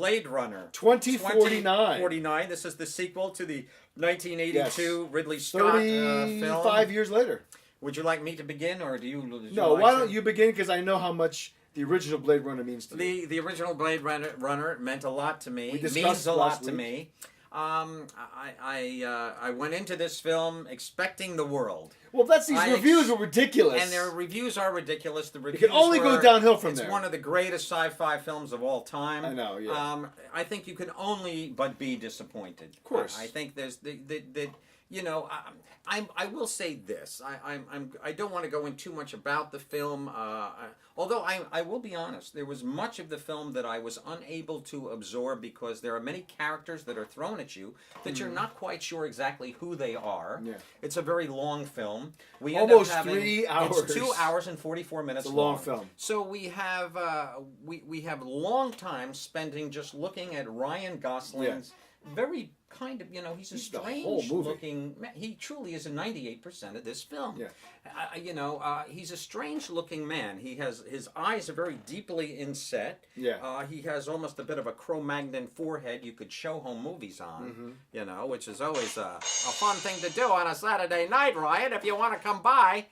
Blade Runner 2049. This is the sequel to the 1982 Ridley Scott 35 film. years later. Would you like me to begin, or do you? No, why don't you begin? Because I know how much the original Blade Runner means to you. The original Blade Runner meant a lot to me. We It discussed means a lot last to week. me. I went into this film expecting the world. Well, these reviews were ridiculous. And their reviews are ridiculous. The It reviews can only go downhill from there. It's one of the greatest sci-fi films of all time. I know, yeah. I think you can only but be disappointed. Of course. I think there's you know, I will say this. I don't want to go in too much about the film. Although I will be honest, there was much of the film that I was unable to absorb because there are many characters that are thrown at you that you're not quite sure exactly who they are. Yeah. It's a very long film. We Almost end up having, 3 hours. It's 2 hours and 44 minutes It's a long film. So we have we have long time spending just looking at Ryan Gosling's very kind of, you know, he's a strange looking man. He truly is a 98% of this film. Yeah. You know, he's a strange looking man. His eyes are very deeply inset. Yeah. He has almost a bit of a Cro-Magnon forehead you could show home movies on, you know, which is always a fun thing to do on a Saturday night, Ryan, if you want to come by.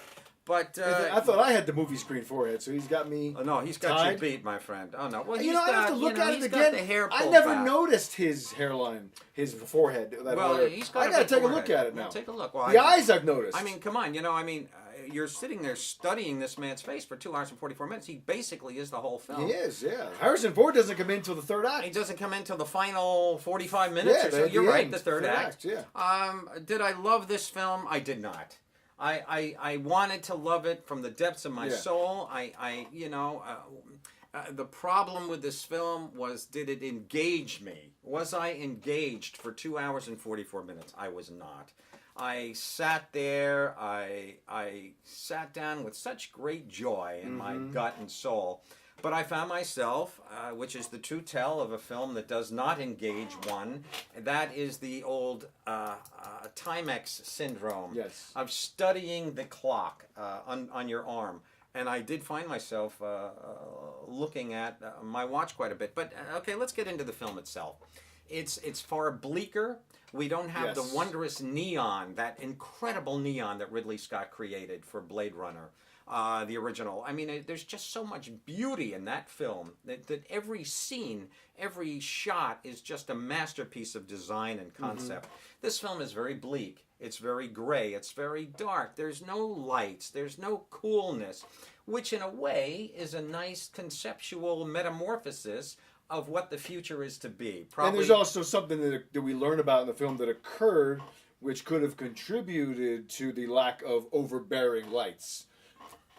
But I thought I had the movie screen forehead, so he's got me. Oh, no, he's got tied. you beat, my friend. Oh no, well, You know, I have to look at it he's again. got the hair I pulled never back. noticed his hairline, his forehead. He's got I gotta take a look at it now. Well, take a look. Well, the eyes I've noticed. I mean, come on. You know, I mean, you're sitting there studying this man's face for 2 hours and 44 minutes. He basically is the whole film. He is, yeah. Harrison Ford doesn't come in until the third act. He doesn't come in until the final 45 minutes or so. You're right, the third act. Yeah. Did I love this film? I did not. I wanted to love it from the depths of my soul. The problem with this film was, did it engage me? Was I engaged for 2 hours and 44 minutes? I was not. I sat there, I sat down with such great joy in my gut and soul. But I found myself, which is the true tell of a film that does not engage one, that is the old Timex syndrome of studying the clock on your arm. And I did find myself looking at my watch quite a bit. But okay, let's get into the film itself. It's far bleaker. We don't have the wondrous neon, that incredible neon that Ridley Scott created for Blade Runner. The original. I mean, there's just so much beauty in that film that every scene, every shot is just a masterpiece of design and concept. This film is very bleak. It's very gray. It's very dark. There's no lights. There's no coolness, which in a way is a nice conceptual metamorphosis of what the future is to be. And there's also something that we learn about in the film that occurred, which could have contributed to the lack of overbearing lights.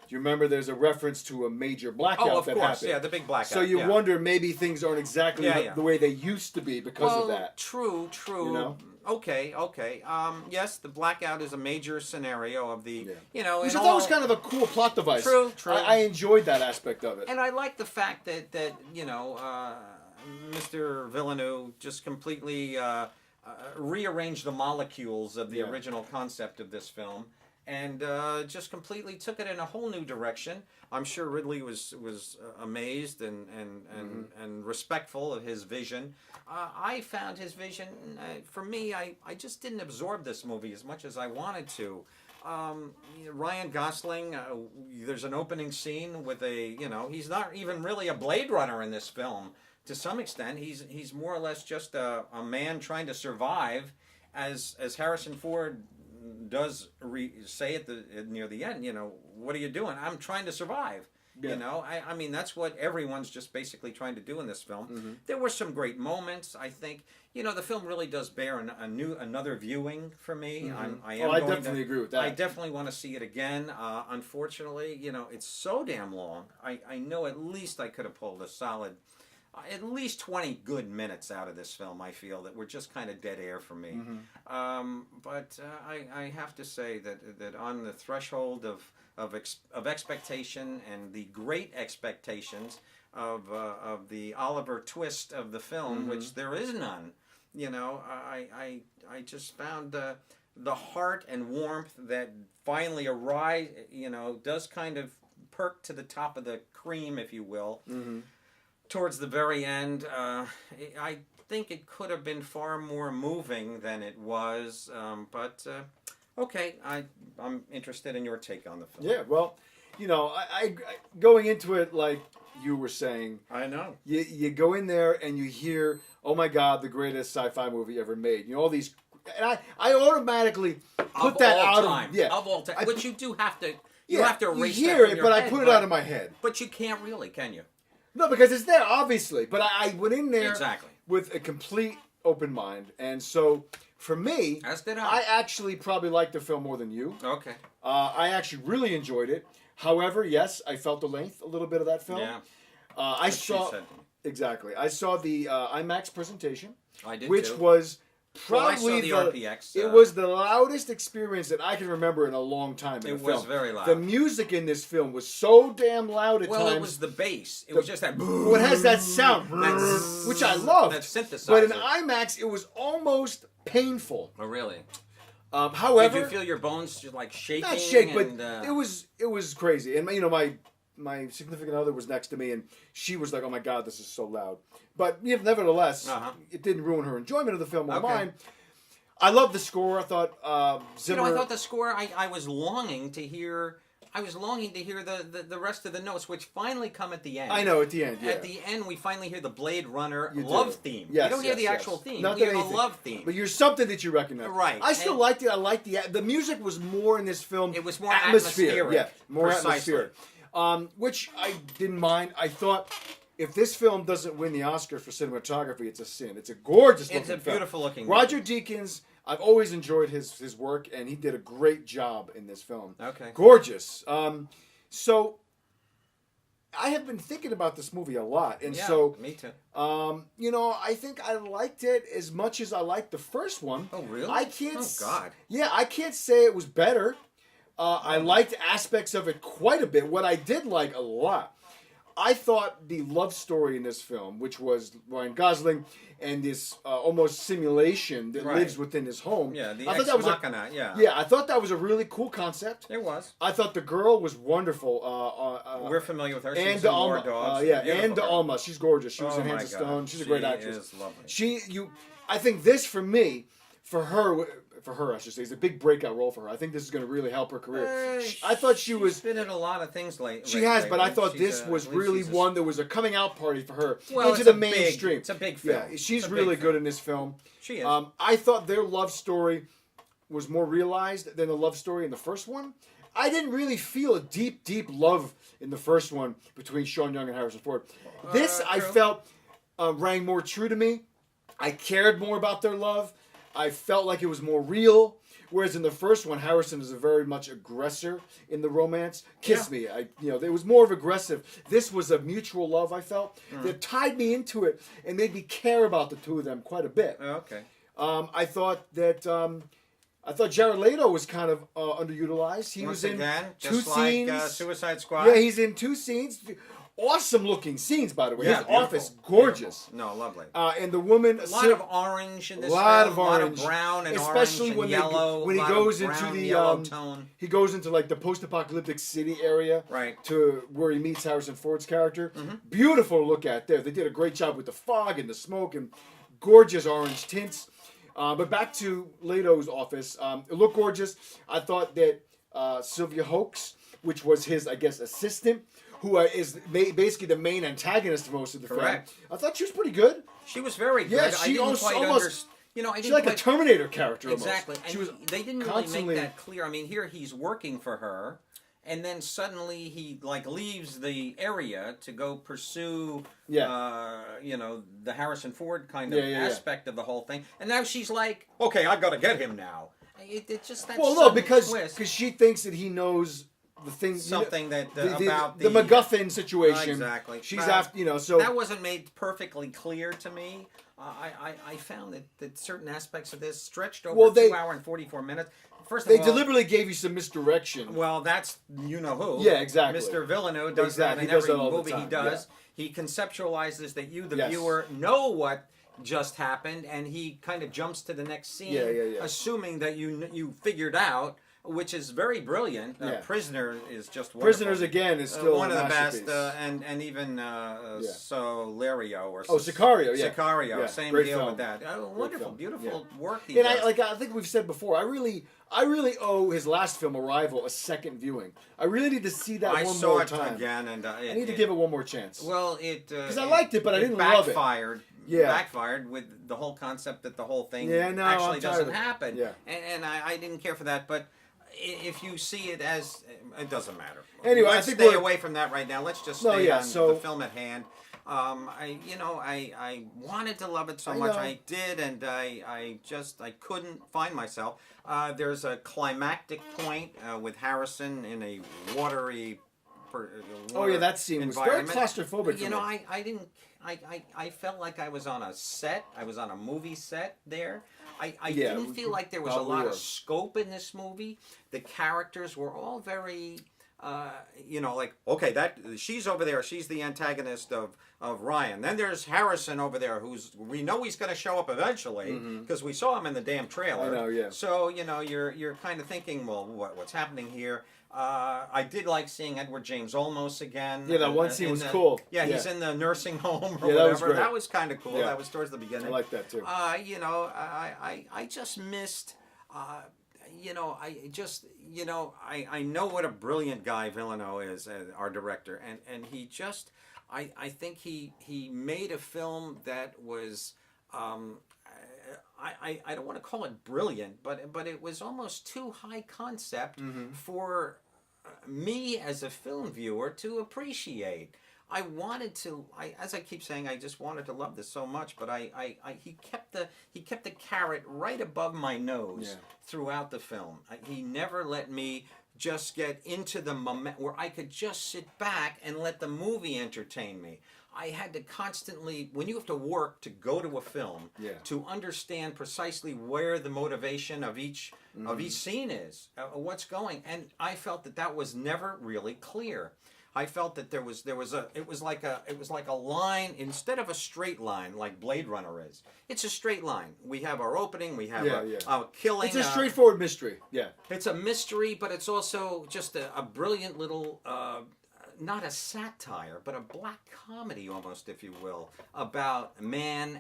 Do you remember there's a reference to a major blackout that happened? Yeah, the big blackout. So you wonder maybe things aren't exactly the way they used to be because of that. True. You know? Okay. Yes, the blackout is a major scenario of the, you know... Which I thought was kind of a cool plot device. True. I enjoyed that aspect of it. And I like the fact that you know, Mr. Villeneuve just completely rearranged the molecules of the original concept of this film. And just completely took it in a whole new direction. I'm sure Ridley was amazed and respectful of his vision. I found his vision, for me, I just didn't absorb this movie as much as I wanted to. Ryan Gosling, there's an opening scene with he's not even really a Blade Runner in this film. To some extent, he's more or less just a man trying to survive, as Harrison Ford does say near the end, you know, what are you doing? I'm trying to survive. You know, I mean, that's what everyone's just basically trying to do in this film. There were some great moments. I think, you know, the film really does bear another viewing for me. I definitely agree with that. I definitely want to see it again. Unfortunately, you know, it's so damn long. I know at least I could have pulled a solid... at least 20 good minutes out of this film, I feel, that were just kind of dead air for me. But I have to say that on the threshold of expectation and the great expectations of the Oliver twist of the film, which there is none, you know, I just found the heart and warmth that finally does kind of perk to the top of the cream, if you will. towards the very end. I think it could have been far more moving than it was, but okay, I'm interested in your take on the film. Yeah, well, I going into it like you were saying, I know. you go in there and you hear, oh my God, the greatest sci-fi movie ever made. All these, and I automatically put that out of all time. Which you do have to. You have to erase you hear that from it, your but head, I put it out of my head. But you can't really, can you? No, because it's there, obviously. But I went in there Exactly. with a complete open mind. And so, for me, as did I actually probably liked the film more than you. Okay. I actually really enjoyed it. However, yes, I felt the length a little bit of that film. Yeah. I saw the IMAX presentation. I did which too. was I probably saw the RPX. It was the loudest experience that I can remember in a long time in a film. It was very loud. The music in this film was so damn loud at times. Well, it was the bass. It was just that. Well, it has that sound, which I love. That synthesizer. But in IMAX, it was almost painful. Oh, really? However, did you feel your bones just like shaking? Not shake, but and, it was crazy. And my significant other was next to me, and she was like, "Oh my God, this is so loud." But nevertheless, it didn't ruin her enjoyment of the film or mine. I love the score. I thought Zimmer. I thought the score. I was longing to hear. I was longing to hear the rest of the notes, which finally come at the end. I know, at the end, yeah. At the end, we finally hear the Blade Runner You love do. theme. Yes, you don't hear the yes. actual theme. Not you hear that the anything. love theme. But you're something that you recognize. Right. I still liked it. I liked the music was more in this film. It was more atmospheric. Yeah, more Precisely. atmospheric. Which I didn't mind. I thought if this film doesn't win the Oscar for cinematography, it's a sin. It's a gorgeous looking film. It's a beautiful looking Roger Deakins, I've always enjoyed his work, and he did a great job in this film. Okay. Gorgeous. So I have been thinking about this movie a lot, and so me too. I think I liked it as much as I liked the first one. Oh, really? I can't. Oh, God. Yeah, I can't say it was better. I liked aspects of it quite a bit. What I did like a lot, I thought the love story in this film, which was Ryan Gosling and this almost simulation that lives within his home. Yeah, the I ex thought that was machina, yeah. Yeah, I thought that was a really cool concept. It was. I thought the girl was wonderful. We're familiar with her. And She's in War Alma. Dogs. And Alma. She's gorgeous. She was in Hands of Stone. She's a great actress. She is lovely. I think this, for me, for her, I should say, is a big breakout role for her. I think this is going to really help her career. I thought she's been in a lot of things lately. She has, but I thought this was really one that was a coming out party for her into the mainstream. It's a big film. Yeah, she's really good in this film. She is. I thought their love story was more realized than the love story in the first one. I didn't really feel a deep, deep love in the first one between Sean Young and Harrison Ford. This, I felt, rang more true to me. I cared more about their love. I felt like it was more real. Whereas in the first one, Harrison is a very much aggressor in the romance. Kiss me. It was more of aggressive. This was a mutual love, I felt, that tied me into it and made me care about the two of them quite a bit. Okay. I thought Jared Leto was kind of underutilized. He was in two scenes. Like Suicide Squad. Yeah, he's in two scenes. Awesome looking scenes, by the way. Yeah, his beautiful. office, gorgeous. Beautiful. No, lovely. And the woman, a lot of orange in this film. Of orange, a lot of brown and especially orange and yellow. When he goes into the yellow tone. He goes into like the post-apocalyptic city area, right? To where he meets Harrison Ford's character. Mm-hmm. Beautiful to look at there. They did a great job with the fog and the smoke and gorgeous orange tints. But back to Leto's office, it looked gorgeous. I thought that Sylvia Hoeks, which was his, I guess, assistant, who is basically the main antagonist of most of the film. I thought she was pretty good. She was very good. Yeah, I didn't quite understand. She's like a Terminator character exactly. almost. They didn't really make that clear. I mean, here he's working for her, and then suddenly he leaves the area to go pursue, the Harrison Ford kind of aspect of the whole thing. And now she's like, okay, I got to get him now. It just that. Well, no, because she thinks that he knows. The thing, something that the about MacGuffin situation. Exactly. She's after so that wasn't made perfectly clear to me. I found that certain aspects of this stretched over 2 hours and 44 minutes. First of all, they deliberately gave you some misdirection. Well, that's you know who. Yeah, exactly. Mr. Villeneuve does that in every movie he does. Yeah. He conceptualizes that you, the viewer, know what just happened, and he kind of jumps to the next scene, assuming that you figured out which is very brilliant. Yeah. Prisoner is just wonderful. Prisoners again is still one a of the masterpiece. best, and even Solario or Sicario, yeah. Sicario, Yeah, same great deal film. with that. Wonderful, film. beautiful work he And does. I think we've said before, I really owe his last film, Arrival, a second viewing. I really need to see that I one saw more it time. again, and I need to give it one more chance. Well, it because I liked it, but I didn't love it. Backfired. Yeah. Backfired with the whole concept that the whole thing I'm actually tired doesn't of it. happen. Yeah. And I didn't care for that, but if you see it as, it doesn't matter. Anyway, let's I think stay away from that right now. Let's just stay on so, the film at hand. I wanted to love it so I much. know. I did, and I couldn't find myself. There's a climactic point with Harrison in a watery. That scene was very claustrophobic. You know, I didn't. I felt like I was on a set. I was on a movie set there. I didn't feel like there was a lot of scope in this movie. The characters were all very. Like, okay, she's over there. She's the antagonist of Ryan. Then there's Harrison over there, we know he's going to show up eventually because we saw him in the damn trailer. I know, yeah. So you're kind of thinking, well, what's happening here? I did like seeing Edward James Olmos again. Yeah, that one scene was cool. Yeah, he's in the nursing home or that whatever. was great. That was kind of cool. Yeah. That was towards the beginning. I like that too. I just missed. I know what a brilliant guy Villeneuve is, our director, and he just, I think he made a film that was, I don't want to call it brilliant, but it was almost too high concept for me as a film viewer to appreciate. I wanted to, as I keep saying, I just wanted to love this so much, but he kept the carrot right above my nose throughout the film. He never let me just get into the moment where I could just sit back and let the movie entertain me. I had to constantly, when you have to work to go to a film, to understand precisely where the motivation of each scene is, what's going, and I felt that was never really clear. I felt that it was like a line instead of a straight line like Blade Runner is. It's a straight line. We have our opening. We have a killing. It's a straightforward mystery. Yeah. It's a mystery, but it's also just a brilliant little. Not a satire, but a black comedy almost, if you will, about man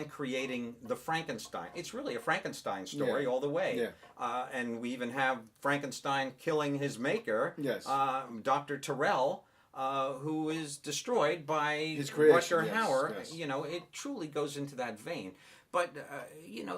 creating the Frankenstein. It's really a Frankenstein story all the way. Yeah. And we even have Frankenstein killing his maker, Dr. Tyrell, who is destroyed by his creation, Rutger Hauer. Yes. It truly goes into that vein. But,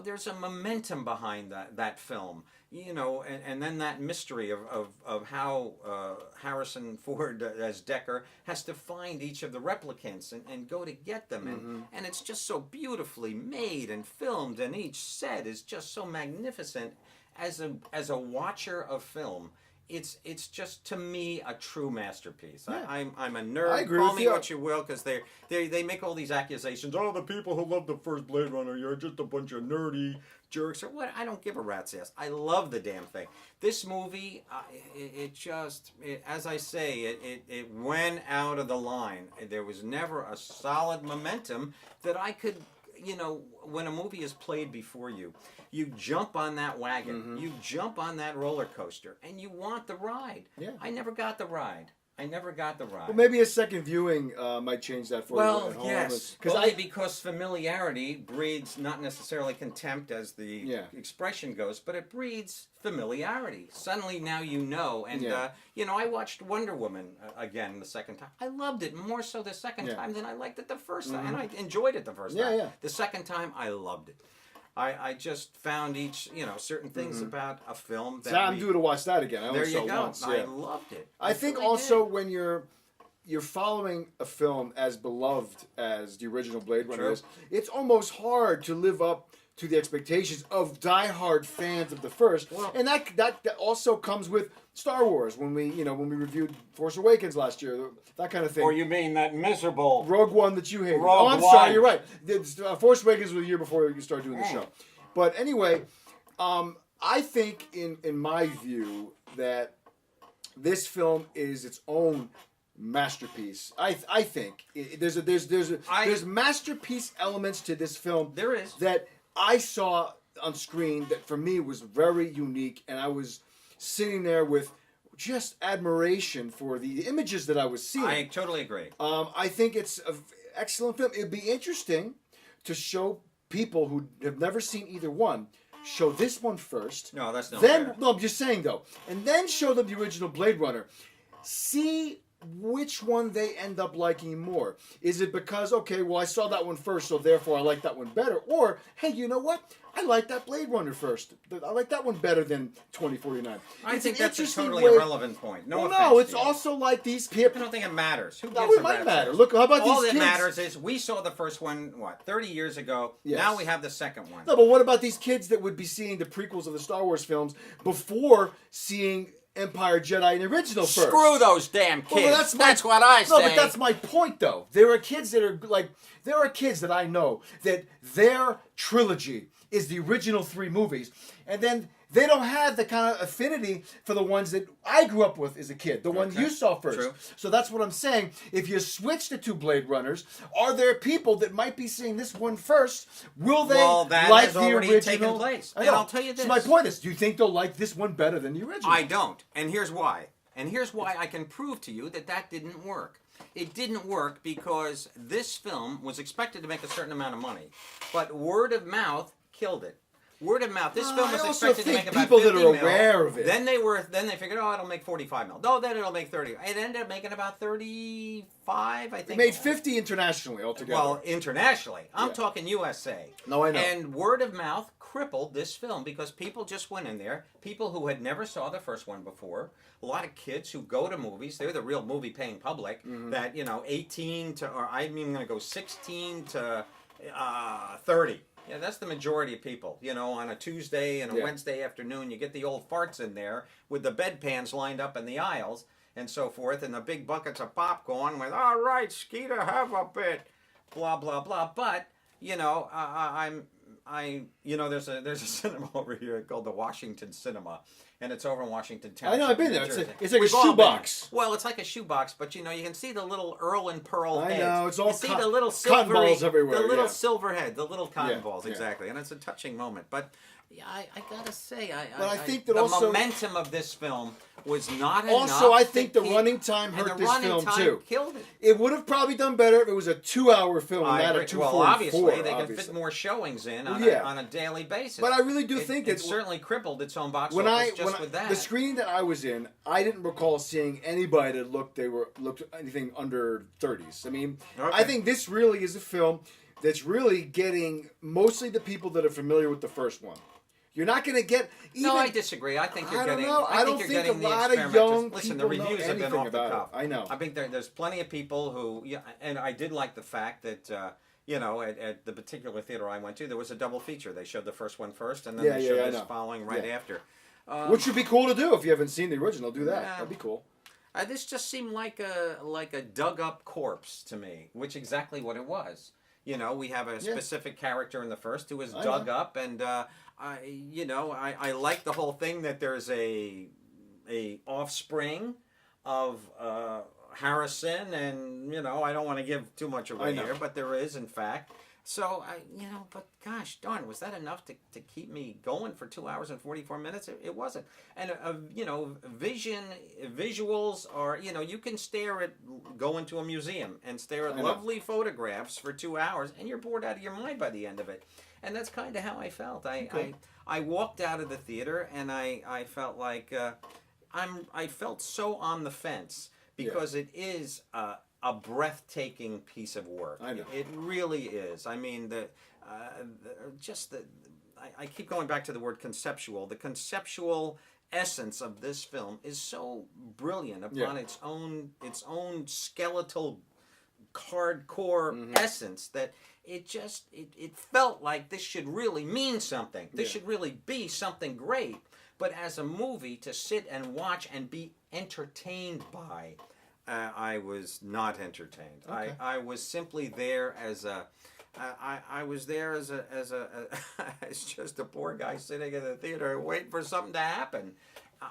there's a momentum behind that film. And then that mystery of how Harrison Ford as Decker has to find each of the replicants and go to get them. And it's just so beautifully made and filmed, and each set is just so magnificent. As a watcher of film, it's just, to me, a true masterpiece. Yeah. I'm a nerd. I agree Call with me you. what you will, because they make all these accusations. Oh, the people who love the first Blade Runner, you're just a bunch of nerdy jerks or what. I don't give a rat's ass. I love the damn thing. This movie, as I say, it went out of the line. There was never a solid momentum that I could, when a movie is played before you, you jump on that wagon, you jump on that roller coaster, and you want the ride. Yeah. I never got the ride. Well, maybe a second viewing might change that for you at home. Yes. Because familiarity breeds not necessarily contempt, as the expression goes, but it breeds familiarity. Suddenly now you know. And, I watched Wonder Woman again the second time. I loved it more so the second time than I liked it the first time. And I enjoyed it the first time. Yeah. The second time, I loved it. I just found certain things about a film that so I'm due to watch that again. I only saw it once. I loved it. I think also when you're following a film as beloved as the original Blade Runner is, it's almost hard to live up to the expectations of diehard fans of the first. And that also comes with Star Wars when we reviewed Force Awakens last year, that kind of thing. Or you mean that miserable Rogue One that you hated? Rogue sorry, you're right. Force Awakens was the year before you started doing the show. But anyway, I think in my view that this film is its own masterpiece. I think there's masterpiece elements to this film. There is. That I saw on screen that for me was very unique, and I was sitting there with just admiration for the images that I was seeing. I totally agree. I think it's an excellent film. It'd be interesting to show people who have never seen either one, show this one first. No, that's not then fair. no, I'm just saying though, and then show them the original Blade Runner. See which one they end up liking more. Is it because, okay, well, I saw that one first, so therefore I like that one better? Or, hey, you know what? I like that Blade Runner first. I like that one better than 2049. I It's think an that's a interesting totally way- irrelevant point. No Well, offense no, it's to you. also like these I people. don't think it matters. Who No, gives it a might rat's matter. ass? Look, how about All these that kids? matters is we saw the first one, 30 years ago. Yes. Now we have the second one. No, but what about these kids that would be seeing the prequels of the Star Wars films before seeing Empire Jedi and the original first? Screw those damn kids. Well, that's what I say. No, but that's my point, though. There are kids that are like, there are kids that I know that their trilogy is the original 3 movies, and then they don't have the kind of affinity for the ones that I grew up with as a kid, the ones Okay. you saw first. True. So that's what I'm saying. If you switch the 2 Blade Runners, are there people that might be seeing this one first? Will they Well, that like has the already original? taken place. I And know. I'll tell you So this. my point is, do you think they'll like this one better than the original? I don't. And here's why. And here's why I can prove to you that that didn't work. It didn't work because this film was expected to make a certain amount of money, but word of mouth killed it. Word of mouth. This film was I also expected to think make about people 50 that are mil. aware of it. Then they figured, oh, it'll make 45 mil. No, then it'll make 30. It ended up making about 35, I think. It made 50 internationally altogether. Well, internationally. I'm Yeah. talking USA. No, I know. And word of mouth crippled this film because people just went in there, people who had never saw the first one before, a lot of kids who go to movies, they're the real movie paying public, Mm-hmm. that, 18 to, or I'm even going to go 16 to 30. Yeah, that's the majority of people. On a Tuesday and a Yeah. Wednesday afternoon, you get the old farts in there with the bedpans lined up in the aisles and so forth, and the big buckets of popcorn with, all right, Skeeter, have a bit, blah, blah, blah. But, there's a cinema over here called the Washington Cinema, and it's over in Washington Town. I know, I've been there. It's like a We've all been shoebox. there. Well, it's like a shoebox, but you can see the little Earl and Pearl I heads. know, it's all you see cotton- the little cotton silvery, balls everywhere, the little yeah. silver head, the little cotton Yeah, balls, yeah. exactly, and it's a touching moment. But yeah, I gotta say, But I think that the also- momentum of this film was not Also, enough. I think to the keep- running time and hurt the this running film, time too. Killed it. It would have probably done better if it was a 2-hour film and I not a agree. 244. Well, obviously, they can obviously. fit more showings in on, Yeah. on a daily basis. But I really do It- think it that certainly crippled its own box when office just when with that. the screening that I was in, I didn't recall seeing anybody that looked anything under 30s. I mean, Okay. I think this really is a film that's really getting mostly the people that are familiar with the first one. You're not going to get even. No, I disagree. I think you're I don't getting. know. I don't you're think getting a the lot of experimental- young Listen, the people know reviews have been anything off the about it. cuff. I know. I think there's plenty of people who, and I did like the fact that at the particular theater I went to, there was a double feature. They showed the first one first, and then Yeah, they yeah, showed I this know. following right Yeah. after. Which would be cool to do if you haven't seen the original. Do that. Yeah. That'd be cool. This just seemed like a dug up corpse to me, which exactly what it was. We have a specific character in the first who was dug up, and I like the whole thing that there's a offspring of Harrison, and I don't want to give too much away here, but there is in fact. So but gosh darn, was that enough to keep me going for 2 hours and 44 minutes? It wasn't. And visuals are, you can go into a museum and stare at lovely photographs for 2 hours, and you're bored out of your mind by the end of it. And that's kind of how I felt. I walked out of the theater, and I felt like I felt so on the fence because it is a breathtaking piece of work. I know. It really is. I mean, I keep going back to the word conceptual. The conceptual essence of this film is so brilliant upon its own skeletal, hardcore essence that it felt like this should really mean something. This should really be something great. But as a movie to sit and watch and be entertained by, I was not entertained. Okay. I was simply there as I was there as as just a poor guy sitting in the theater waiting for something to happen.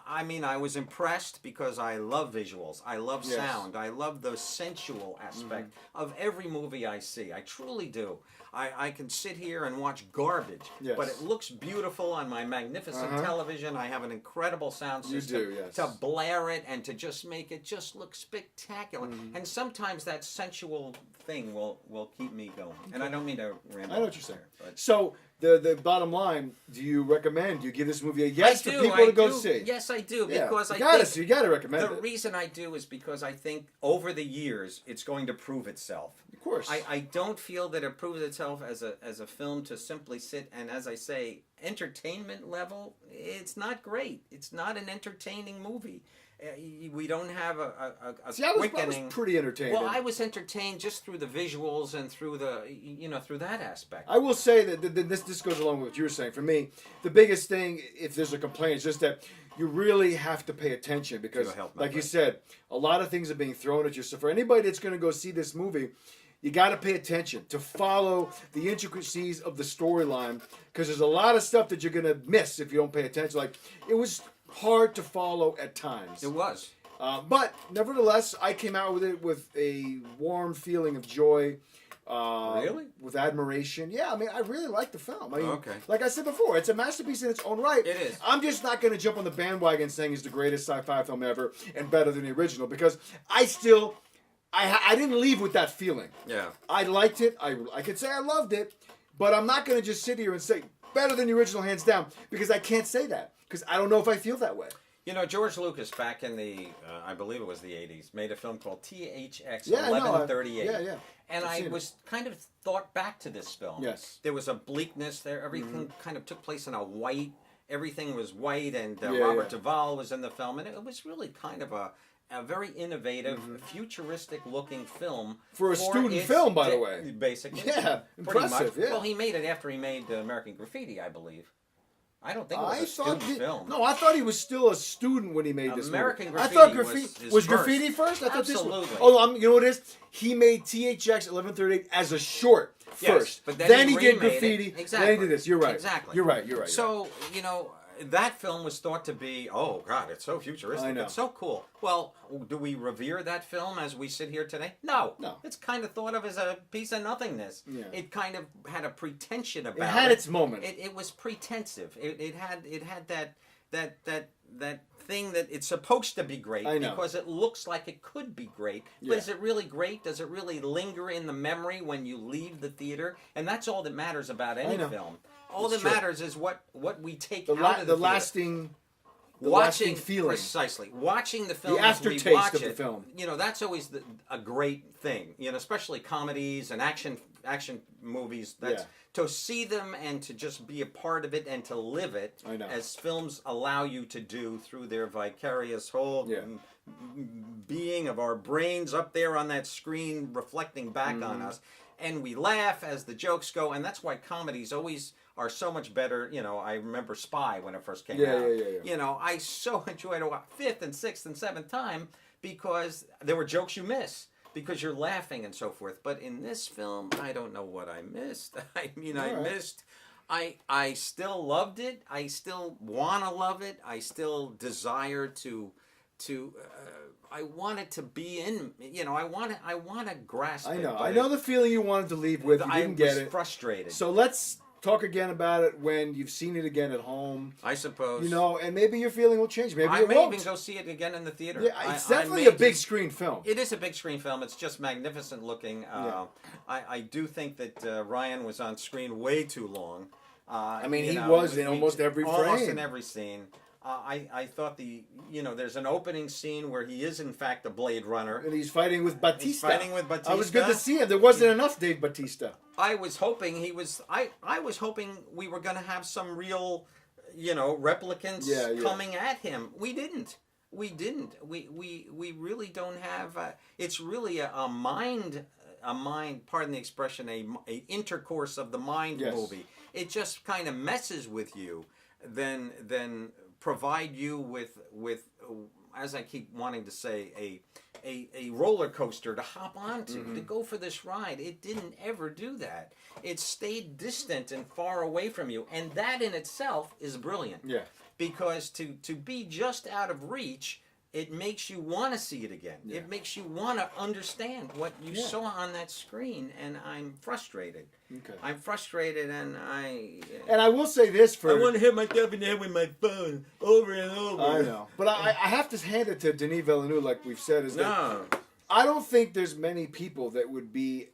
I mean, I was impressed because I love visuals. I love Yes. sound. I love the sensual aspect of every movie I see. I truly do. I can sit here and watch garbage, Yes. but it looks beautiful on my magnificent television. I have an incredible sound system do, yes. to blare it and to just make it just look spectacular. And sometimes that sensual thing will keep me going. And I don't mean to ramble. I know what you're saying. There, but So the bottom line: do you recommend? Do you give this movie a yes I for do, people I to go do. see? Yes, I do, Yeah. because you I gotta, think you got to recommend the it. reason I do is because I think over the years it's going to prove itself. Of course. I don't feel that it proves itself as a film to simply sit and, as I say, entertainment level. It's not great. It's not an entertaining movie. We don't have a See, I was quickening. pretty entertained. Well, I was entertained just through the visuals and through through that aspect. I will say that this goes along with what you were saying. For me, the biggest thing, if there's a complaint, is just that you really have to pay attention because, It'll help, like you right. said, a lot of things are being thrown at you. So for anybody that's going to go see this movie, you got to pay attention to follow the intricacies of the storyline because there's a lot of stuff that you're going to miss if you don't pay attention. Like, it was hard to follow at times. It was. But nevertheless, I came out with it with a warm feeling of joy. Really? With admiration. Yeah, I mean, I really like the film. I mean, Okay. like I said before, it's a masterpiece in its own right. It is. I'm just not going to jump on the bandwagon saying it's the greatest sci-fi film ever and better than the original because I didn't leave with that feeling. Yeah. I liked it. I could say I loved it, but I'm not going to just sit here and say better than the original hands down because I can't say that because I don't know if I feel that way. You know, George Lucas, back in the, I believe it was the 80s, made a film called THX Yeah, no, 1138. yeah. And I've I seen it. was kind of thought back to this film. Yes. There was a bleakness there. Everything kind of took place in a white. Everything was white, and Yeah, Robert yeah. Duvall was in the film. And it was really kind of a very innovative, futuristic-looking film. For a student its film, by the day- way. Basically. Yeah, Pretty impressive, much. yeah. Well, he made it after he made American Graffiti, I believe. I don't think it was I a thought student film. No, I thought he was still a student when he made this American movie. I Graffiti thought was his was first. Graffiti first. I thought this Absolutely. was. Oh, you know what it is? He made THX 1138 as a short Yes, first, but then he did remade it. Graffiti. Exactly. Then he did this. You're right. Exactly. You're right. You're right. So, you know, that film was thought to be, oh, God, it's so futuristic. I know. It's so cool. Well, do we revere that film as we sit here today? No. No. It's kind of thought of as a piece of nothingness. Yeah. It kind of had a pretension about it. It had its moment. It was pretensive. It had that thing that it's supposed to be great I know. because it looks like it could be great. Yeah. But is it really great? Does it really linger in the memory when you leave the theater? And that's all that matters about any know. film. All It's that true. matters is what we take the out of the theater. lasting Watching feeling. Precisely. Watching the film The as we aftertaste watch of the it, film. You know, that's always a great thing. You know, especially comedies and action movies. That's Yeah. to see them and to just be a part of it and to live it I know. as films allow you to do through their vicarious whole Yeah. being of our brains up there on that screen reflecting back Mm-hmm. on us. And we laugh as the jokes go, and that's why comedies always are so much better. You know, I remember Spy when it first came Yeah, out. yeah. You know, I so enjoyed it fifth and sixth and seventh time because there were jokes you miss because you're laughing and so forth. But in this film, I don't know what I missed. I mean, I All right. missed. I still loved it. I still want to love it. I still desire to. I want it to be in. You know, I want to grasp it. I know. but I know the feeling you wanted to leave with. You I didn't get was it. frustrated. So let's talk again about it when you've seen it again at home. I suppose. You know, and maybe your feeling will change. Maybe I it may won't. even go see it again in the theater. Yeah, it's I definitely may a big just- screen film. It is a big screen film. It's just magnificent looking. Yeah. I do think that Ryan was on screen way too long. I mean, you he know, was in almost every almost frame. in every scene. I thought there's an opening scene where he is in fact a Blade Runner. And he's fighting with Batista. He's fighting with Batista. I was good to see him. There wasn't enough Dave Batista. I was hoping he was. I was hoping we were going to have some real, replicants Yeah, yeah. coming at him. We didn't. We really don't have. It's really a mind. Pardon the expression. A intercourse of the mind Yes. movie. It just kind of messes with you. Then provide you with as I keep wanting to say, a roller coaster to hop onto, to go for this ride. It didn't ever do that. It stayed distant and far away from you, and that in itself is brilliant. Yeah. Because to be just out of reach, it makes you want to see it again. Yeah. It makes you want to understand what you saw on that screen, and I'm frustrated. Okay. I'm frustrated, and I will say this for... I want to hit myself in the head with my phone over and over. I know. But I have to hand it to Denis Villeneuve, like we've said, is that No. I don't think there's many people that would be,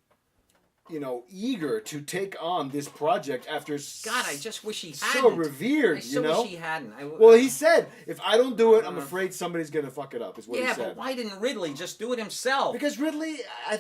eager to take on this project after God, I just wish he hadn't. so revered, I so wish he hadn't. Well, he said, if I don't do it, I'm afraid somebody's going to fuck it up, is what he Yeah, said. but why didn't Ridley just do it himself? Because Ridley, I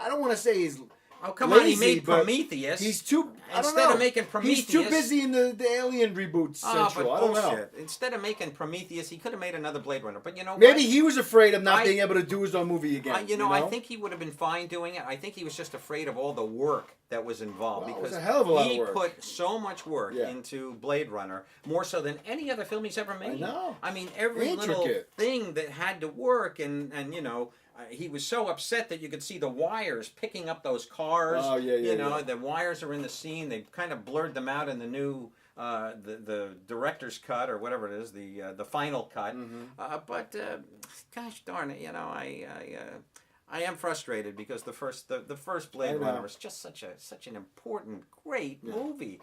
don't want to say he's Oh, come lazy, on, he made but Prometheus. He's too... I don't Instead know. of making Prometheus... He's too busy in the Alien reboots Oh, central. but I don't know. bullshit. Instead of making Prometheus, he could have made another Blade Runner. But you know Maybe what? he was afraid of not being able to do his own movie again. I think he would have been fine doing it. I think he was just afraid of all the work that was involved. Well, it because was a hell of a lot of work. He put so much work into Blade Runner, more so than any other film he's ever made. I know. I mean, every little Intricate. thing that had to work, and he was so upset that you could see the wires picking up those cars. Oh, yeah. The wires are in the scene. They kind of blurred them out in the new the director's cut or whatever it is, the final cut. But gosh darn it, I am frustrated because the first Blade Runner was just such an important, great movie.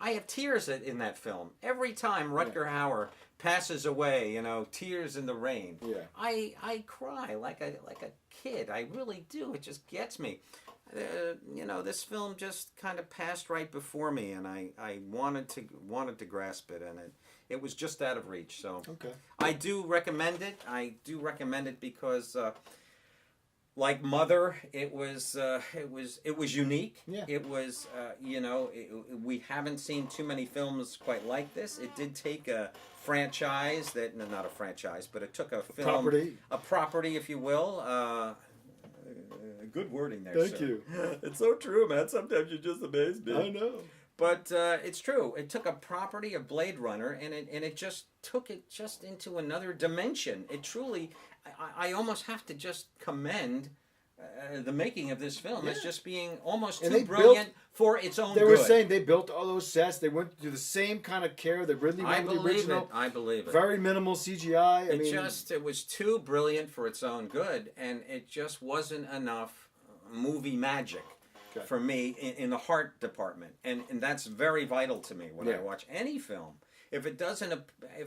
I have tears in that film every time Rutger Hauer passes away. Tears in the rain. Yeah. I cry like a kid. I really do. It just gets me. This film just kind of passed right before me, and I wanted to grasp it, and it was just out of reach. So okay. I do recommend it. I do recommend it because. Like Mother, it was unique. Yeah. It was we haven't seen too many films quite like this. It did take a franchise not a franchise, but it took a film, a property, if you will. Good wording there. Thank sir. you. It's so true, man. Sometimes you just amaze me. I know. But it's true. It took a property of Blade Runner, and it just took it just into another dimension. It truly, I almost have to just commend the making of this film as just being almost too brilliant for its own good. They were saying they built all those sets. They went through the same kind of care that Ridley went with the original. I believe it. Very minimal CGI. It was too brilliant for its own good, and it just wasn't enough movie magic. Okay. For me, in the heart department, and that's very vital to me when I watch any film. If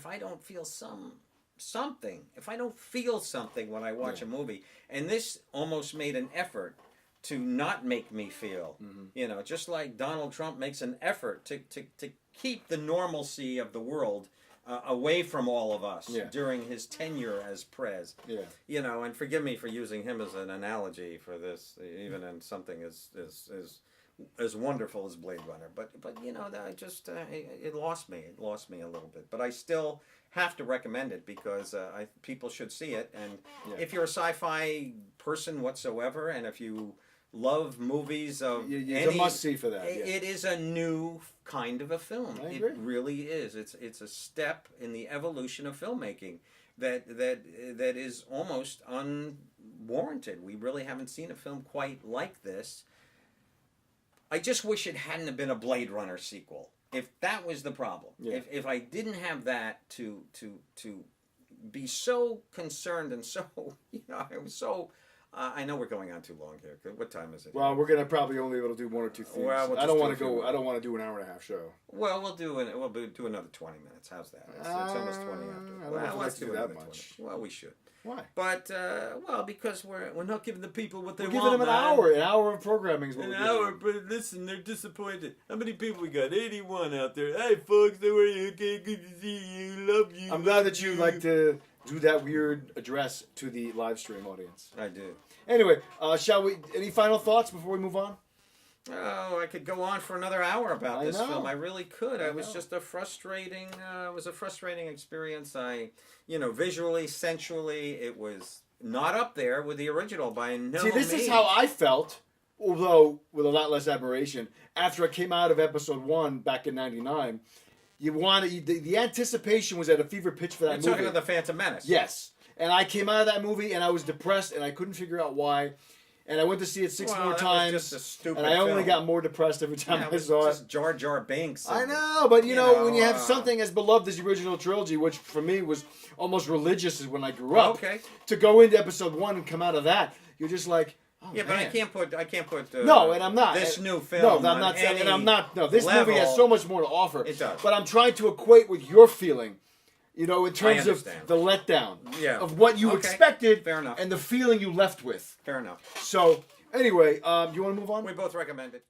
I don't feel something, if I don't feel something when I watch a movie, and this almost made an effort to not make me feel, just like Donald Trump makes an effort to keep the normalcy of the world away from all of us during his tenure as Prez. Yeah. And forgive me for using him as an analogy for this, even in something as wonderful as Blade Runner. But I just it lost me. It lost me a little bit. But I still have to recommend it because people should see it. And if you're a sci-fi person whatsoever, and if you love movies of it's a must-see for that. It is a new kind of a film. I agree. It really is. It's a step in the evolution of filmmaking that is almost unwarranted. We really haven't seen a film quite like this. I just wish it hadn't have been a Blade Runner sequel. If that was the problem, if I didn't have that to be so concerned and so I was so. I know we're going on too long here. What time is it? Well, we're gonna probably only be able to do one or two things. Well, I don't want to go. I don't want to do an hour and a half show. Well, we'll do another 20 minutes. How's that? It's almost 20 after. I don't know if let's do that much. 20. Well, we should. Why? But because we're not giving the people what they want. We're giving them an hour of programming. Is what an we're hour, giving. but listen, they're disappointed. How many people we got? 81 out there. Hey, folks, how are you? Okay, good to see you. Love you. I'm glad that you like to do that weird address to the live stream audience. I do. Anyway, shall we? Any final thoughts before we move on? Oh, I could go on for another hour about this know. film. I really could. I It was know. just a frustrating. It was a frustrating experience. Visually, sensually, it was not up there with the original by no means. See, this is how I felt, although with a lot less admiration, after I came out of episode 1 back in '99. The anticipation was at a fever pitch for that You're movie. talking about the Phantom Menace. Yes. And I came out of that movie and I was depressed and I couldn't figure out why. And I went to see it six more that times. was just a stupid and I only film. got more depressed every time Yeah, I saw it. just Jar Jar Binks. I and- know, but you know, when you have uh, something as beloved as the original trilogy, which for me was almost religious when I grew up, Okay. to go into episode 1 and come out of that, you're just like, oh, Yeah, man. but I can't put. No, and I'm not. This And- new film. No, I'm on not saying, and any I'm not. No, this movie has level. so much more to offer. It does. But I'm trying to equate with your feeling, you know, in terms of understand. the letdown Yeah. of what you Okay. expected Fair enough. and the feeling you left with. Fair enough. So, anyway, you want to move on? We both recommend it.